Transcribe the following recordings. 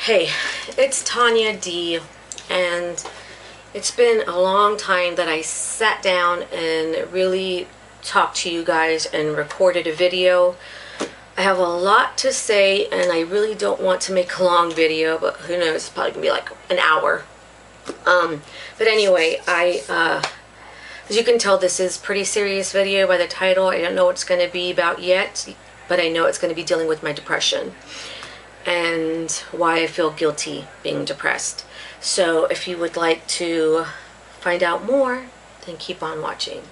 Hey, it's Tanya D, and it's been a long time that I sat down and really talked to you guys and recorded a video. I have a lot to say, and I really don't want to make a long video, but who knows, it's probably gonna be like an hour. But anyway, as you can tell, this is a pretty serious video by the title. I don't know what it's going to be about yet, but I know it's going to be dealing with my depression and why I feel guilty being depressed. So if you would like to find out more, then keep on watching.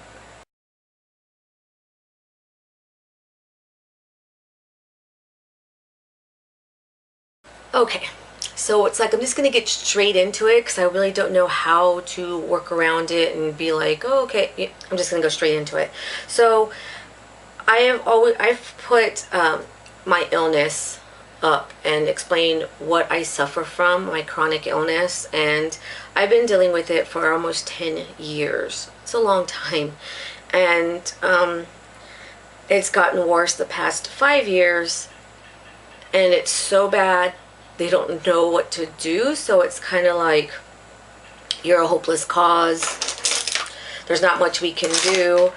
Okay, so it's like I'm just going to get straight into it because I really don't know how to work around it and be like, oh, okay, yeah, I'm just going to go straight into it. So I've put my illness up and explained what I suffer from, my chronic illness, and I've been dealing with it for almost 10 years. It's a long time, and it's gotten worse the past 5 years, and it's so bad they don't know what to do. So it's kind of like you're a hopeless cause. There's not much we can do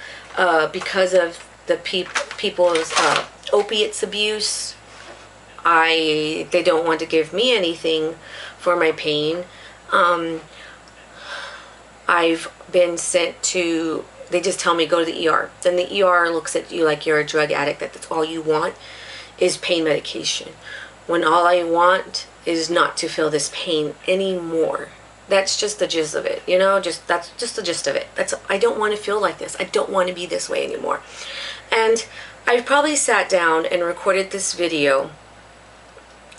because of the people's opiates abuse. They don't want to give me anything for my pain. I've been sent to, they just tell me go to the ER. Then the ER looks at you like you're a drug addict, that that's all you want is pain medication. When all I want is not to feel this pain anymore. That's just the gist of it, you know, that's just the gist of it. I don't want to feel like this. I don't want to be this way anymore. And I've probably sat down and recorded this video,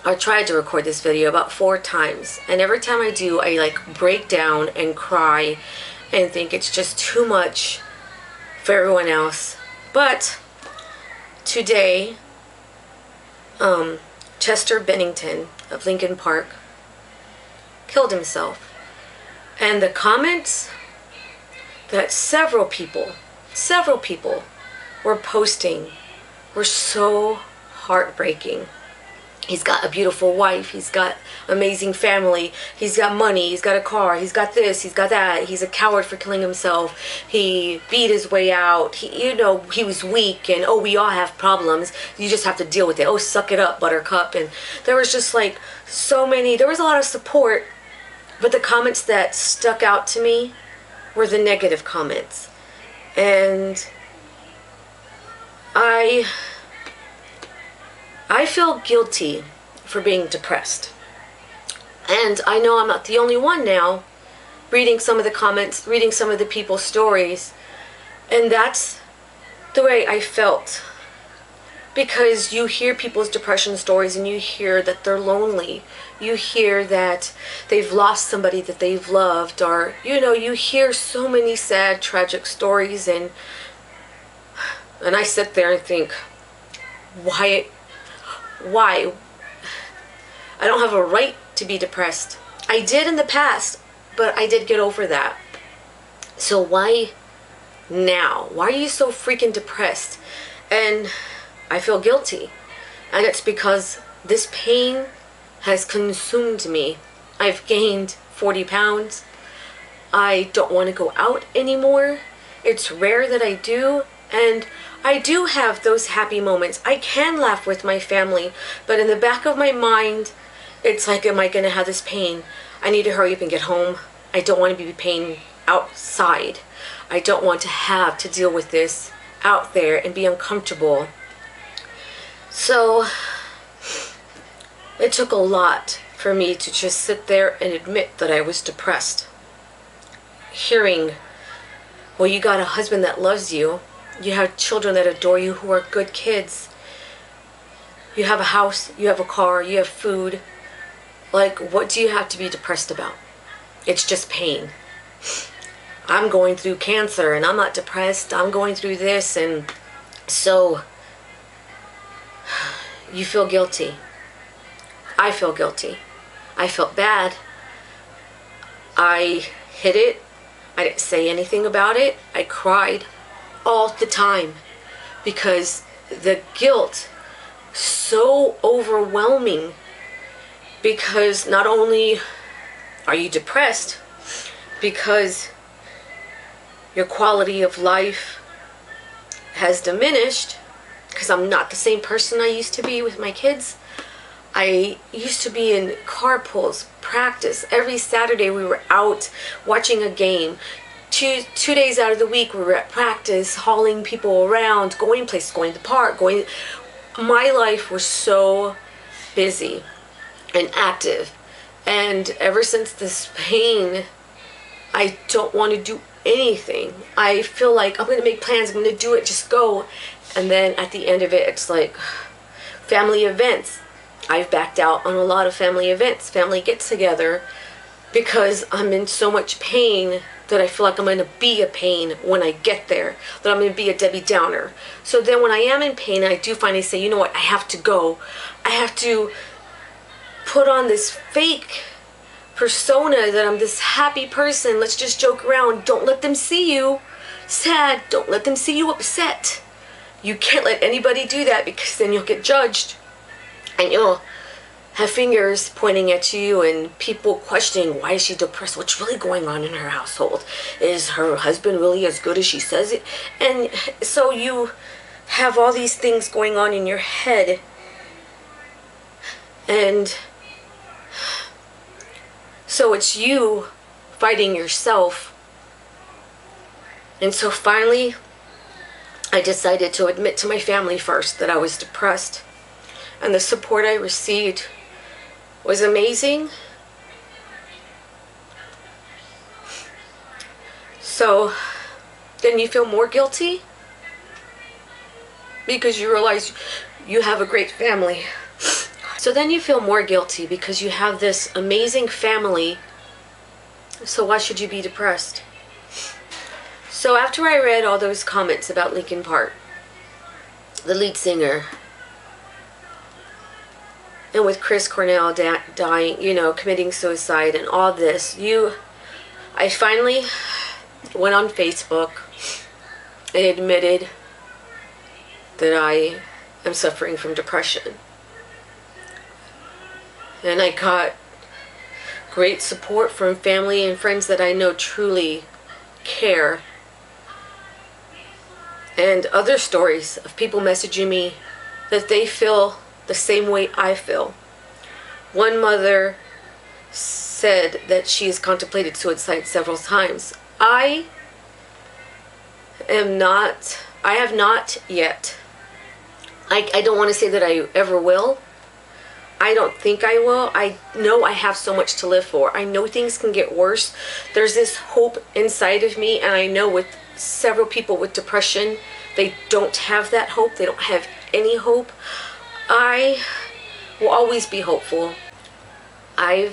or tried to record this video about 4 times. And every time I do, I like break down and cry and think it's just too much for everyone else. But today, Chester Bennington of Lincoln Park killed himself. And the comments that several people were posting were so heartbreaking. He's got a beautiful wife, he's got amazing family, he's got money, he's got a car, he's got this, he's got that, he's a coward for killing himself, he beat his way out, he was weak, and oh, we all have problems, you just have to deal with it, oh, suck it up, buttercup. And there was just like there was a lot of support, but the comments that stuck out to me were the negative comments. And I feel guilty for being depressed. And I know I'm not the only one now, reading some of the comments, reading some of the people's stories. And that's the way I felt. Because you hear people's depression stories and you hear that they're lonely. You hear that they've lost somebody that they've loved. Or, you hear so many sad, tragic stories. And I sit there and think, why? I don't have a right to be depressed. I did in the past, but I did get over that. So why now? Why are you so freaking depressed? And I feel guilty. And it's because this pain has consumed me. I've gained 40 pounds. I don't want to go out anymore. It's rare that I do. And I do have those happy moments. I can laugh with my family, but in the back of my mind, it's like, am I going to have this pain? I need to hurry up and get home. I don't want to be pain outside. I don't want to have to deal with this out there and be uncomfortable. So it took a lot for me to just sit there and admit that I was depressed. Hearing, well, you got a husband that loves you. You have children that adore you who are good kids. You have a house, you have a car, you have food. Like, what do you have to be depressed about? It's just pain. I'm going through cancer and I'm not depressed. I'm going through this, and so you feel guilty. I feel guilty. I felt bad. I hid it. I didn't say anything about it. I cried all the time because the guilt so overwhelming Because not only are you depressed, because your quality of life has diminished, because I'm not the same person I used to be with my kids. I used to be in carpools, practice. Every Saturday we were out watching a game. Two days out of the week we were at practice, hauling people around, going places, going to the park, going. My life was so busy and active. And ever since this pain, I don't want to do anything. I feel like I'm going to make plans, I'm going to do it, just go. And then at the end of it, it's like family events. I've backed out on a lot of family events, family get-together, because I'm in so much pain that I feel like I'm going to be a pain when I get there, that I'm going to be a Debbie Downer. So then when I am in pain, I do finally say, you know what, I have to go. I have to put on this fake persona that I'm this happy person. Let's just joke around. Don't let them see you sad. Don't let them see you upset. You can't let anybody do that, because then you'll get judged. And you'll have fingers pointing at you and people questioning, why is she depressed? What's really going on in her household? Is her husband really as good as she says it? And so you have all these things going on in your head. And so it's you fighting yourself. And so finally, I decided to admit to my family first that I was depressed. And the support I received was amazing. So then you feel more guilty because you realize you have a great family. So then you feel more guilty because you have this amazing family. So why should you be depressed? So after I read all those comments about Linkin Park, the lead singer, and with Chris Cornell dying, you know, committing suicide and all this, I finally went on Facebook and admitted that I am suffering from depression. And I got great support from family and friends that I know truly care. And other stories of people messaging me that they feel the same way I feel. One mother said that she has contemplated suicide several times. I have not yet. I don't want to say that I ever will. I don't think I will. I know I have so much to live for. I know things can get worse. There's this hope inside of me, and I know with several people with depression, they don't have that hope. They don't have any hope. I will always be hopeful. I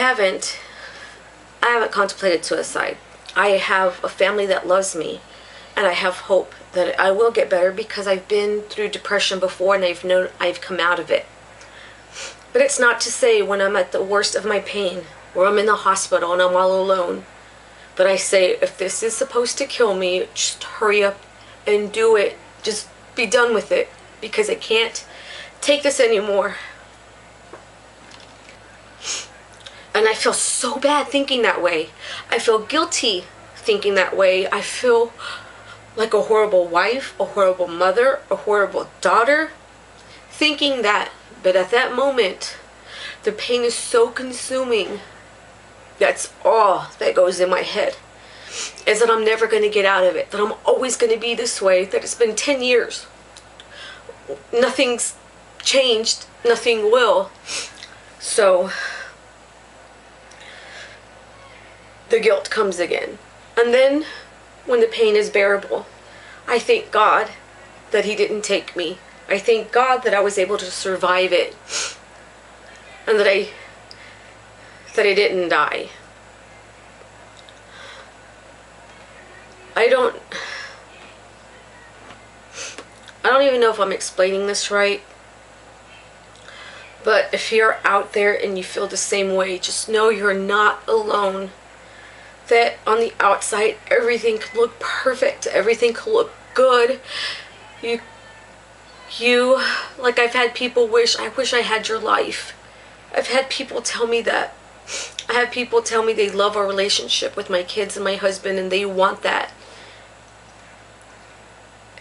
haven't contemplated suicide. I have a family that loves me, and I have hope that I will get better because I've been through depression before and I've come out of it. But it's not to say when I'm at the worst of my pain, or I'm in the hospital and I'm all alone, but I say, if this is supposed to kill me, just hurry up and do it. Just be done with it, because I can't take this anymore. And I feel so bad thinking that way. I feel guilty thinking that way. I feel like a horrible wife, a horrible mother, a horrible daughter, thinking that. But at that moment, the pain is so consuming. That's all that goes in my head, is that I'm never going to get out of it, that I'm always going to be this way, that it's been 10 years. Nothing's changed, nothing will. So the guilt comes again. And then when the pain is bearable, I thank God that He didn't take me. I thank God that I was able to survive it, and that I didn't die. I don't even know if I'm explaining this right, but if you're out there and you feel the same way, just know you're not alone. That on the outside, everything could look perfect, everything could look good. You You, like, I've had people I wish I had your life. I've had people tell me that. I have people tell me they love our relationship with my kids and my husband and they want that.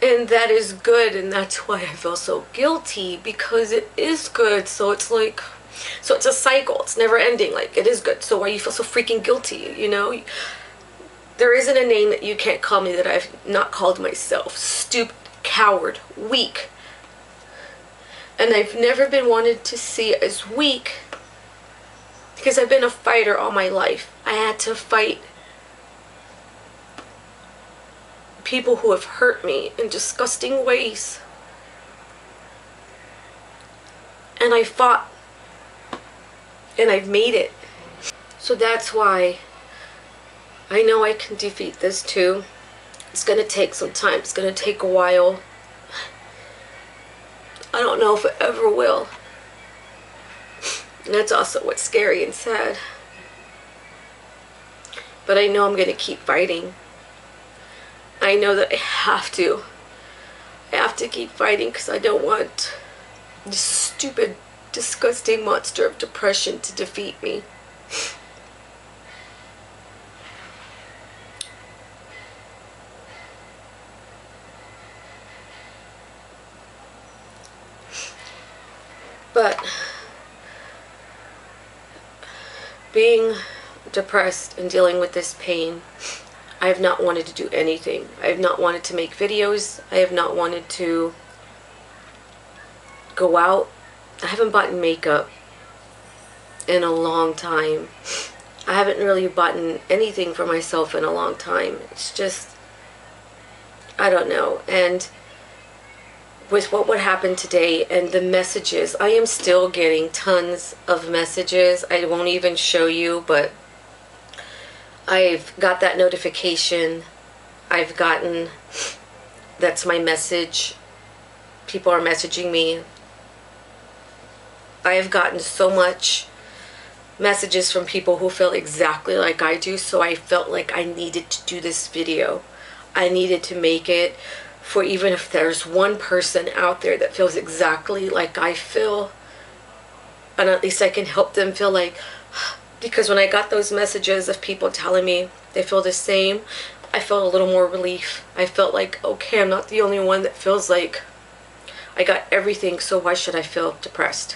And that is good, and that's why I feel so guilty, because it is good. So it's like, so it's a cycle. It's never ending. Like, it is good. So why you feel so freaking guilty, you know? There isn't a name that you can't call me that I've not called myself. Stupid, coward, weak. And I've never been wanted to see as weak because I've been a fighter all my life. I had to fight people who have hurt me in disgusting ways. And I fought. And I've made it. So that's why I know I can defeat this too. It's going to take some time. It's going to take a while. I don't know if it ever will. And that's also what's scary and sad. But I know I'm going to keep fighting. I know that I have to. I have to keep fighting because I don't want this stupid, disgusting monster of depression to defeat me. But being depressed and dealing with this pain, I have not wanted to do anything. I have not wanted to make videos. I have not wanted to go out. I haven't bought makeup in a long time. I haven't really bought anything for myself in a long time. It's just, I don't know. And with what would happen today and the messages, I am still getting tons of messages. I won't even show you, but I've got that notification. I've gotten, that's my message. People are messaging me. I have gotten so much messages from people who feel exactly like I do, so I felt like I needed to do this video. I needed to make it for even if there's one person out there that feels exactly like I feel, and at least I can help them feel like, because when I got those messages of people telling me they feel the same, I felt a little more relief. I felt like, okay, I'm not the only one that feels like I got everything, so why should I feel depressed?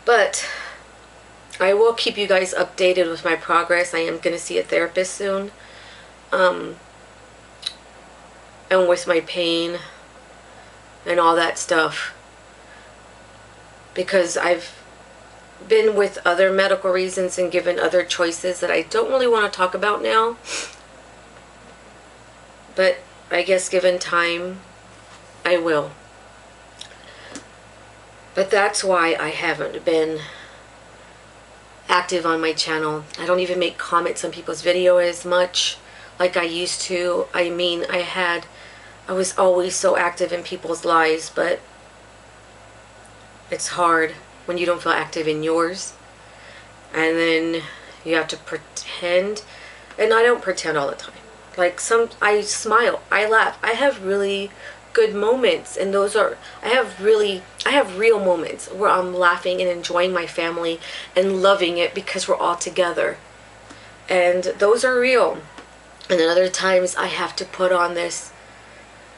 But I will keep you guys updated with my progress. I am going to see a therapist soon. And with my pain and all that stuff. Because I've been with other medical reasons and given other choices that I don't really want to talk about now. But I guess given time, I will. But that's why I haven't been active on my channel. I don't even make comments on people's videos as much like I used to. I mean, I was always so active in people's lives, but it's hard when you don't feel active in yours. And then you have to pretend. And I don't pretend all the time. Like I smile, I laugh. I have really good moments, and those are, I have real moments where I'm laughing and enjoying my family and loving it because we're all together. And those are real. And then other times I have to put on this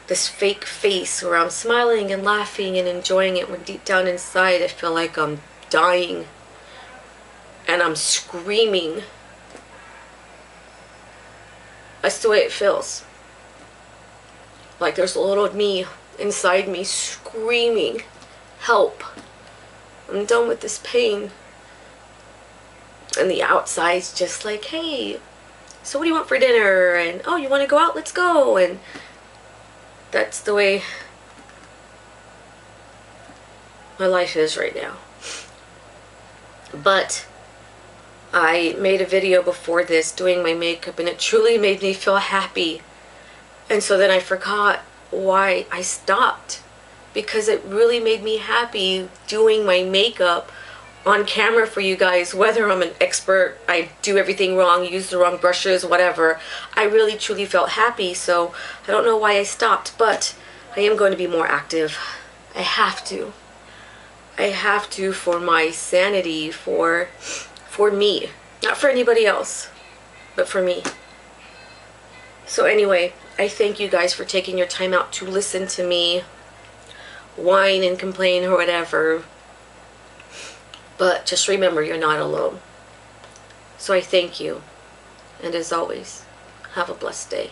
fake face where I'm smiling and laughing and enjoying it when deep down inside I feel like I'm dying and I'm screaming. That's the way it feels. Like there's a little me inside me screaming, help. I'm done with this pain. And the outside's just like, hey, so what do you want for dinner? And, oh, you want to go out? Let's go. And that's the way my life is right now. But I made a video before this doing my makeup, and it truly made me feel happy. And so then I forgot why I stopped, because it really made me happy doing my makeup on camera for you guys. Whether I'm an expert, I do everything wrong, use the wrong brushes, whatever, I really truly felt happy. So I don't know why I stopped, but I am going to be more active. I have to. I have to, for my sanity, for me. Not for anybody else, but for me. So anyway, I thank you guys for taking your time out to listen to me whine and complain or whatever. But just remember, you're not alone. So I thank you. And as always, have a blessed day.